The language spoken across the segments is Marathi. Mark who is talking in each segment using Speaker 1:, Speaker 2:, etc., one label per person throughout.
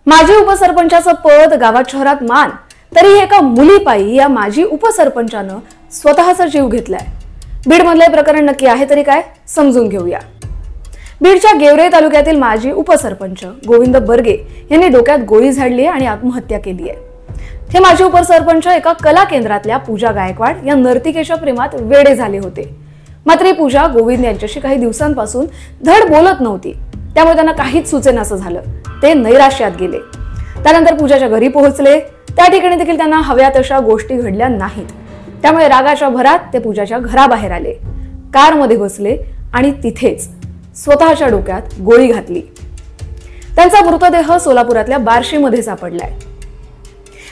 Speaker 1: माजी उपसरपंचाचं पद गावात शहरात मान, तरी एका मुलीपायी या माजी उपसरपंचानं स्वतःचा जीव घेतलाय। बीडमधले प्रकरण नक्की आहे तरी काय, समजून घेऊया। बीडच्या गेवरे तालुक्यातील माजी उपसरपंच गोविंद बर्गे यांनी डोक्यात गोळी झाडली आणि आत्महत्या केली आहे। हे माजी उपसरपंच एका कला केंद्रातल्या पूजा गायकवाड या नर्तिकेच्या प्रेमात वेडे झाले होते। मात्र पूजा गोविंद यांच्याशी काही दिवसांपासून धड बोलत नव्हती, त्यामुळे त्यांना काहीच सुचेनासं झालं। ते नैराश्यात गेले। त्यानंतर पूजाच्या घरी पोहोचले। त्या ठिकाणी देखील त्यांना हव्या तशा गोष्टी घडल्या नाहीत, त्यामुळे रागाच्या भरात ते पूजाच्या घराबाहेर आले, कारमध्ये बसले आणि तिथेच स्वतःच्या डोक्यात गोळी घातली। त्यांचा मृतदेह सोलापुरातल्या बार्शीमध्ये सापडलाय।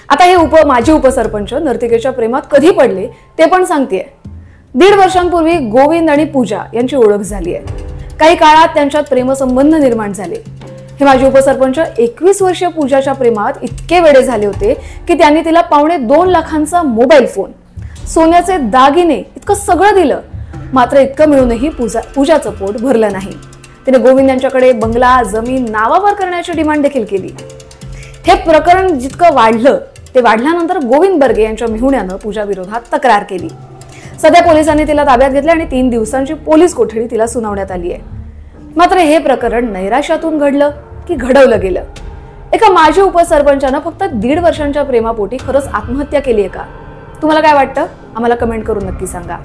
Speaker 1: आता हे माजी उपसरपंच नर्तिकेच्या प्रेमात कधी पडले ते पण सांगतेय। 1.5 वर्षांपूर्वी गोविंद आणि पूजा यांची ओळख झाली आहे। काही काळात त्यांच्यात प्रेमसंबंध निर्माण झाले। हे माजी उपसरपंच 21 वर्षीय पूजाच्या प्रेमात इतके वेडे झाले होते की त्यांनी तिला $2.25 लाखांचा मोबाईल फोन, सोन्याचे दागिने इतकं सगळं दिलं। मात्र इतकं मिळूनही पूजाचं पोट भरलं नाही। तिने गोविंद यांच्याकडे बंगला, जमीन नावावर करण्याची डिमांड देखील केली। हे प्रकरण जितकं वाढलं ते वाढल्यानंतर गोविंद बर्गे यांच्या मेहुण्यानं पूजा विरोधात तक्रार केली। सध्या पोलिसांनी तिला ताब्यात घेतले आणि 3 दिवसांची पोलीस कोठडी तिला सुनावण्यात आली आहे। मात्र हे प्रकरण नैराश्यातून घडलं की घडवलं गेलं? एका माजी उपसरपंचानं फक्त 1.5 वर्षांच्या प्रेमापोटी खरंच आत्महत्या केली आहे का? तुम्हाला काय वाटतं? आम्हाला कमेंट करून नक्की सांगा।